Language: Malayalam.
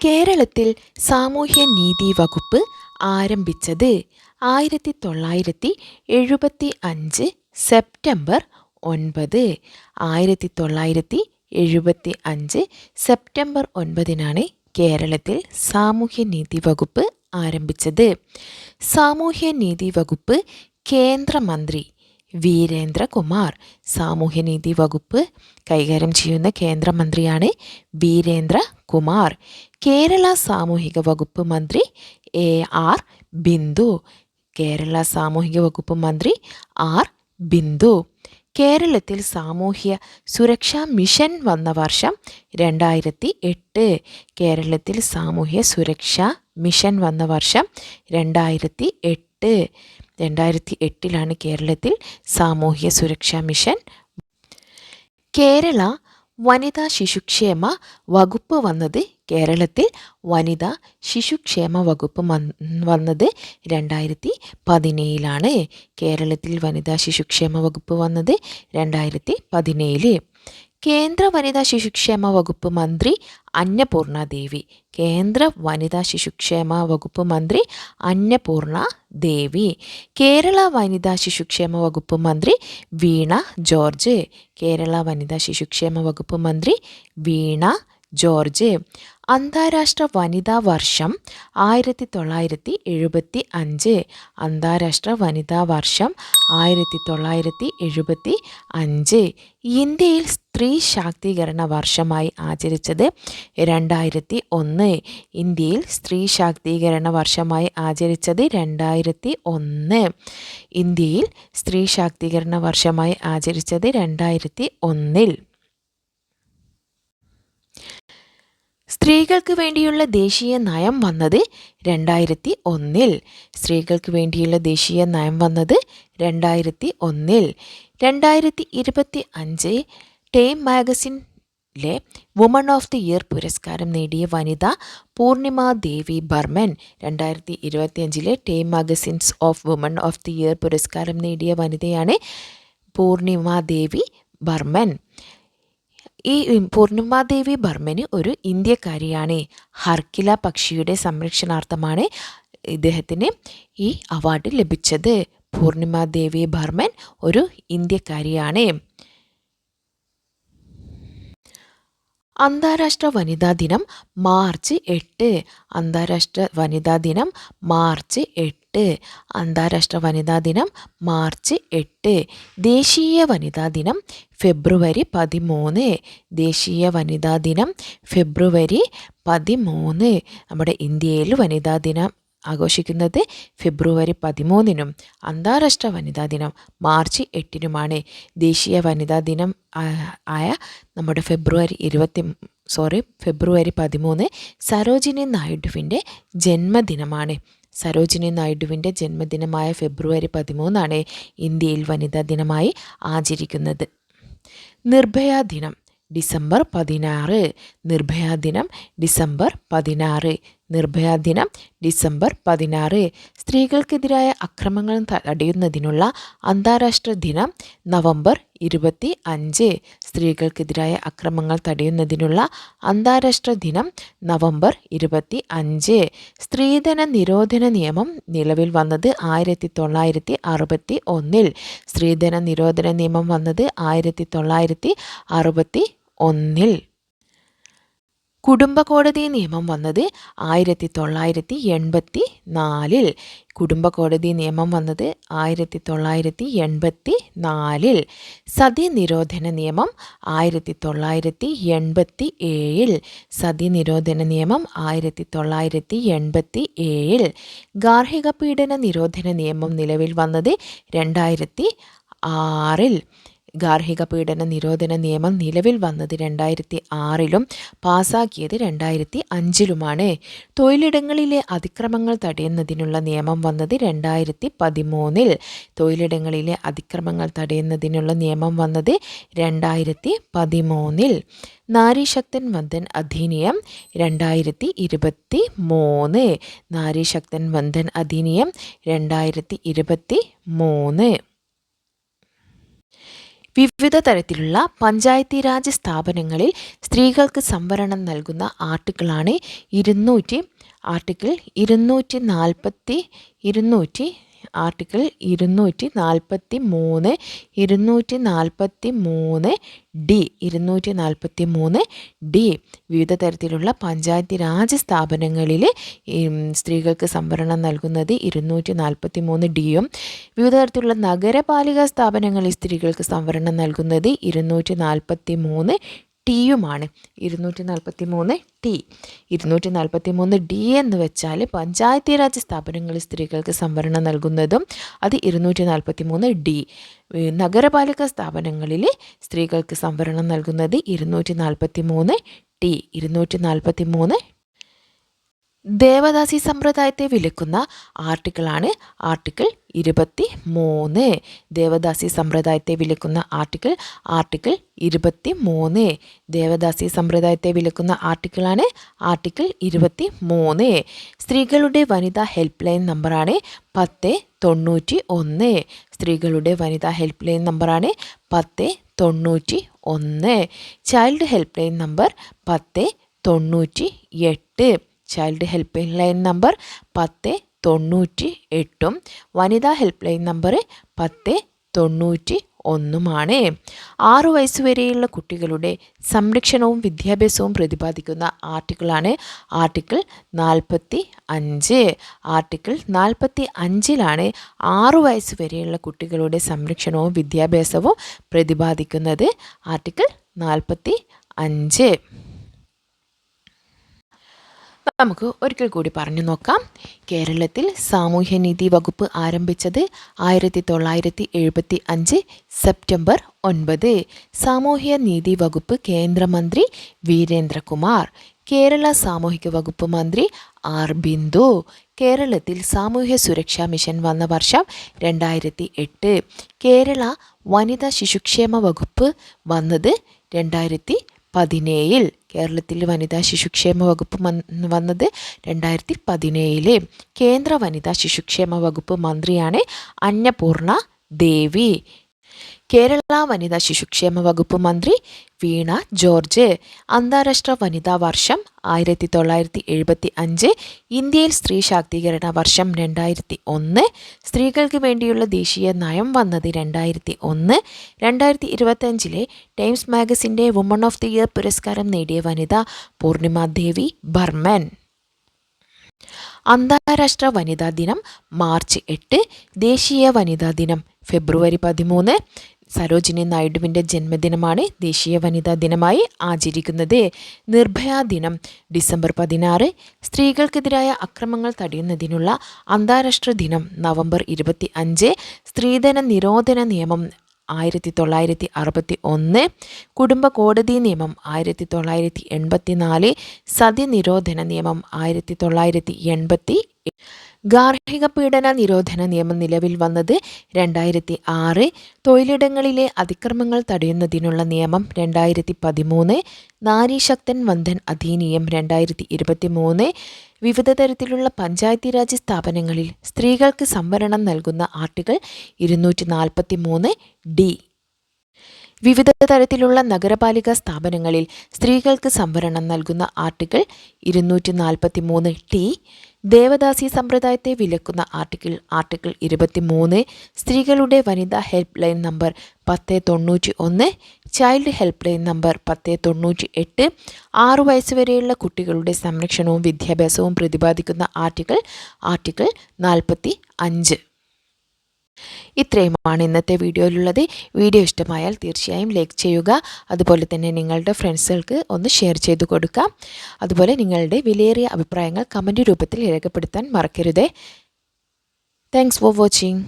കേരളത്തിൽ സാമൂഹ്യനീതി വകുപ്പ് ആരംഭിച്ചത് 1975 സെപ്റ്റംബർ 9. 1975 സെപ്റ്റംബർ 9 കേരളത്തിൽ സാമൂഹ്യനീതി വകുപ്പ് ആരംഭിച്ചത്. സാമൂഹ്യനീതി വകുപ്പ് കേന്ദ്രമന്ത്രി വീരേന്ദ്രകുമാർ. സാമൂഹ്യനീതി വകുപ്പ് കൈകാര്യം ചെയ്യുന്ന കേന്ദ്രമന്ത്രിയാണ് വീരേന്ദ്രകുമാർ. കേരള സാമൂഹിക വകുപ്പ് മന്ത്രി ആർ ബിന്ദു. കേരള സാമൂഹിക വകുപ്പ് മന്ത്രി ആർ ബിന്ദു. കേരളത്തിൽ സാമൂഹ്യ സുരക്ഷാ മിഷൻ വന്ന വർഷം 2008. കേരളത്തിൽ സാമൂഹ്യ സുരക്ഷാ മിഷൻ വന്ന വർഷം 2008. 2008 കേരളത്തിൽ സാമൂഹ്യ സുരക്ഷാ മിഷൻ. കേരള വനിതാ ശിശുക്ഷേമ വകുപ്പ് വന്നത് കേരളത്തിൽ വനിതാ ശിശുക്ഷേമ വകുപ്പ് വന്നത് 2017. കേരളത്തിൽ വനിതാ ശിശുക്ഷേമ വകുപ്പ് വന്നത് 2017. കേന്ദ്ര വനിതാ ശിശുക്ഷേമ വകുപ്പ് മന്ത്രി അന്നപൂർണ ദേവി. കേന്ദ്ര വനിതാ ശിശുക്ഷേമ വകുപ്പ് മന്ത്രി അന്നപൂർണ ദേവി. കേരള വനിതാ ശിശുക്ഷേമ വകുപ്പ് മന്ത്രി വീണ ജോർജ്. കേരള വനിതാ ശിശുക്ഷേമ വകുപ്പ് മന്ത്രി വീണ ജോർജ്. അന്താരാഷ്ട്ര വനിതാ വർഷം 1975. അന്താരാഷ്ട്ര വനിതാ വർഷം 1975. ഇന്ത്യയിൽ സ്ത്രീ ശാക്തീകരണ വർഷമായി ആചരിച്ചത് 2001. ഇന്ത്യയിൽ സ്ത്രീ ശാക്തീകരണ വർഷമായി ആചരിച്ചത് 2001. ഇന്ത്യയിൽ സ്ത്രീ ശാക്തീകരണ വർഷമായി ആചരിച്ചത് 2001. സ്ത്രീകൾക്ക് വേണ്ടിയുള്ള ദേശീയ നയം വന്നത് 2001. സ്ത്രീകൾക്ക് വേണ്ടിയുള്ള ദേശീയ നയം വന്നത് 2001. 2025 ടൈം മാഗസിനിലെ വുമൺ ഓഫ് ദി ഇയർ പുരസ്കാരം നേടിയ വനിത Purnima Devi Barman. 2025 time magazine's of woman of the year പുരസ്കാരം നേടിയ വനിതയാണ് പൂർണിമ ദേവി ബർമൻ. ഈ പൂർണിമാദേവി ബർമന് ഒരു ഇന്ത്യക്കാരിയാണ്. ഹർക്കില പക്ഷിയുടെ സംരക്ഷണാർത്ഥമാണ് ഇദ്ദേഹത്തിന് ഈ അവാർഡ് ലഭിച്ചത്. പൂർണിമാദേവി ബർമൻ ഒരു ഇന്ത്യക്കാരിയാണ്. അന്താരാഷ്ട്ര വനിതാ ദിനം മാർച്ച് 8. അന്താരാഷ്ട്ര വനിതാ ദിനം മാർച്ച് 8. അന്താരാഷ്ട്ര വനിതാ ദിനം മാർച്ച് 8. ദേശീയ വനിതാ ദിനം ഫെബ്രുവരി 13. ദേശീയ വനിതാ ദിനം ഫെബ്രുവരി 13. നമ്മുടെ ഇന്ത്യയിൽ വനിതാ ദിനം ആഘോഷിക്കുന്നത് ഫെബ്രുവരി 13. അന്താരാഷ്ട്ര വനിതാ ദിനം മാർച്ച് 8. ദേശീയ വനിതാ ദിനം ആയ നമ്മുടെ ഫെബ്രുവരി 13 സരോജിനി നായിഡുവിൻ്റെ ജന്മദിനമാണ്. സരോജിനി നായിഡുവിൻ്റെ ജന്മദിനമായ ഫെബ്രുവരി 13 ഇന്ത്യയിൽ വനിതാ ദിനമായി ആചരിക്കുന്നത്. നിർഭയ ദിനം ഡിസംബർ 16. നിർഭയ ദിനം ഡിസംബർ 16. നിർഭയ ദിനം ഡിസംബർ 16. സ്ത്രീകൾക്കെതിരായ അക്രമങ്ങൾ തടയുന്നതിനുള്ള അന്താരാഷ്ട്ര ദിനം നവംബർ 25. സ്ത്രീകൾക്കെതിരായ അക്രമങ്ങൾ തടയുന്നതിനുള്ള അന്താരാഷ്ട്ര ദിനം നവംബർ 25. സ്ത്രീധന നിരോധന നിയമം നിലവിൽ വന്നത് 1961. സ്ത്രീധന നിരോധന നിയമം വന്നത് 1961. കുടുംബ കോടതി നിയമം വന്നത് 1984. കുടുംബ കോടതി നിയമം വന്നത് 1984. സതി നിരോധന നിയമം 1987. സതി നിരോധന നിയമം 1987. ഗാർഹിക പീഡന നിരോധന നിയമം നിലവിൽ വന്നത് 2006. ഗാർഹിക പീഡന നിരോധന നിയമം നിലവിൽ വന്നത് 2006 പാസാക്കിയത് 2005. തൊഴിലിടങ്ങളിലെ അതിക്രമങ്ങൾ തടയുന്നതിനുള്ള നിയമം വന്നത് 2013. തൊഴിലിടങ്ങളിലെ അതിക്രമങ്ങൾ തടയുന്നതിനുള്ള നിയമം വന്നത് 2013. നാരീശക്തൻ വന്ദൻ അധിനിയം 2023. നാരീശക്തൻ വന്ദൻ അധിനിയം 2023. വിവിധ തരത്തിലുള്ള പഞ്ചായത്തി രാജ് സ്ഥാപനങ്ങളിൽ സ്ത്രീകൾക്ക് സംവരണം നൽകുന്ന ആർട്ടിക്കിളാണ് ആർട്ടിക്കിൾ 243 243 വിവിധ തരത്തിലുള്ള പഞ്ചായത്തി രാജ് സ്ഥാപനങ്ങളിൽ സ്ത്രീകൾക്ക് സംവരണം നൽകുന്നത് 243 വിവിധ തരത്തിലുള്ള നഗരപാലിക സ്ഥാപനങ്ങളിൽ സ്ത്രീകൾക്ക് സംവരണം നൽകുന്നത് 243 ടിയുമാണ്. 243 എന്ന് വെച്ചാൽ പഞ്ചായത്തി രാജ് സ്ഥാപനങ്ങളിൽ സ്ത്രീകൾക്ക് സംവരണം നൽകുന്നതും അത് 243 നഗരപാലിക സ്ഥാപനങ്ങളിൽ സ്ത്രീകൾക്ക് സംവരണം നൽകുന്നത് 243 ദേവദാസി സമ്പ്രദായത്തെ വിലക്കുന്ന ആർട്ടിക്കിളാണ് ആർട്ടിക്കിൾ 23. ദേവദാസി സമ്പ്രദായത്തെ വിലക്കുന്ന ആർട്ടിക്കിൾ 23. ദേവദാസി സമ്പ്രദായത്തെ വിലക്കുന്ന ആർട്ടിക്കിളാണ് ആർട്ടിക്കിൾ 23. സ്ത്രീകളുടെ വനിതാ ഹെൽപ്പ് ലൈൻ നമ്പറാണ് 1091. സ്ത്രീകളുടെ വനിതാ ഹെൽപ്പ് ലൈൻ നമ്പറാണ് 1091. Child help line number 1098. Child help line number 1098 വനിതാ ഹെൽപ്പ് ലൈൻ നമ്പർ 1091. 6 വയസ്സുവരെയുള്ള കുട്ടികളുടെ സംരക്ഷണവും വിദ്യാഭ്യാസവും പ്രതിപാദിക്കുന്ന ആർട്ടിക്കിളാണ് ആർട്ടിക്കിൾ 45. ആർട്ടിക്കിൾ 45 6 വയസ്സുവരെയുള്ള കുട്ടികളുടെ സംരക്ഷണവും വിദ്യാഭ്യാസവും പ്രതിപാദിക്കുന്നത് ആർട്ടിക്കിൾ 45. നമുക്ക് ഒരിക്കൽ കൂടി പറഞ്ഞു നോക്കാം. കേരളത്തിൽ സാമൂഹ്യനീതി വകുപ്പ് ആരംഭിച്ചത് 1975 സെപ്റ്റംബർ 9. സാമൂഹ്യനീതി വകുപ്പ് കേന്ദ്രമന്ത്രി വീരേന്ദ്രകുമാർ. കേരള സാമൂഹിക വകുപ്പ് മന്ത്രി ആർ ബിന്ദു. കേരളത്തിൽ സാമൂഹ്യ സുരക്ഷാ മിഷൻ വന്ന വർഷം 2008. കേരള വനിതാ ശിശുക്ഷേമ വകുപ്പ് വന്നത് 2017. കേരളത്തിൽ വനിതാ ശിശുക്ഷേമ വകുപ്പ് വന്നത് 2017. കേന്ദ്ര വനിതാ ശിശുക്ഷേമ വകുപ്പ് മന്ത്രിയാണ് അന്നപൂർണ ദേവി. കേരള വനിതാ ശിശുക്ഷേമ വകുപ്പ് മന്ത്രി വീണ ജോർജ്. അന്താരാഷ്ട്ര വനിതാ വർഷം 1975. ഇന്ത്യയിൽ സ്ത്രീ ശാക്തീകരണ വർഷം 2001. സ്ത്രീകൾക്ക് വേണ്ടിയുള്ള ദേശീയ നയം വന്നത് 2001. 2025 ടൈംസ് മാഗസിൻ്റെ വുമൺ ഓഫ് ദി ഇയർ പുരസ്കാരം നേടിയ വനിത പൂർണിമ ദേവി ബർമൻ. അന്താരാഷ്ട്ര വനിതാ ദിനം മാർച്ച് 8. ദേശീയ വനിതാ ദിനം ഫെബ്രുവരി 13. സരോജിനി നായിഡുവിൻ്റെ ജന്മദിനമാണ് ദേശീയ വനിതാ ദിനമായി ആചരിക്കുന്നത്. നിർഭയ ദിനം ഡിസംബർ 16. സ്ത്രീകൾക്കെതിരായ അക്രമങ്ങൾ തടയുന്നതിനുള്ള അന്താരാഷ്ട്ര ദിനം നവംബർ 25. സ്ത്രീധന നിരോധന നിയമം 1961. കുടുംബ കോടതി നിയമം 1984. സതി നിരോധന നിയമം 1980. ഗാർഹിക പീഡന നിരോധന നിയമം നിലവിൽ വന്നത് 2006. തൊഴിലിടങ്ങളിലെ അതിക്രമങ്ങൾ തടയുന്നതിനുള്ള നിയമം 2013. നാരീശക്തൻ വന്ദൻ അധിനിയം 2023. വിവിധ തരത്തിലുള്ള പഞ്ചായത്തി രാജ് സ്ഥാപനങ്ങളിൽ സ്ത്രീകൾക്ക് സംവരണം നൽകുന്ന ആർട്ടിക്കിൾ 243 വിവിധ തരത്തിലുള്ള നഗരപാലിക സ്ഥാപനങ്ങളിൽ സ്ത്രീകൾക്ക് സംവരണം നൽകുന്ന ആർട്ടിക്കിൾ 243 ദേവദാസി സമ്പ്രദായത്തെ വിലക്കുന്ന ആർട്ടിക്കിൾ 23. സ്ത്രീകളുടെ വനിതാ help line number 1091. Child help line number 1098. 6 വയസ്സുവരെയുള്ള കുട്ടികളുടെ സംരക്ഷണവും വിദ്യാഭ്യാസവും പ്രതിപാദിക്കുന്ന ആർട്ടിക്കിൾ 45. ഇത്രയുമാണ് ഇന്നത്തെ വീഡിയോയിലുള്ളത്. വീഡിയോ ഇഷ്ടമായാൽ തീർച്ചയായും ലൈക്ക് ചെയ്യുക. അതുപോലെ തന്നെ നിങ്ങളുടെ ഫ്രണ്ട്സുകൾക്ക് ഒന്ന് ഷെയർ ചെയ്ത് കൊടുക്കാം. അതുപോലെ നിങ്ങളുടെ വിലയേറിയ അഭിപ്രായങ്ങൾ കമൻറ്റ് രൂപത്തിൽ രേഖപ്പെടുത്താൻ മറക്കരുതേ. Thanks for watching.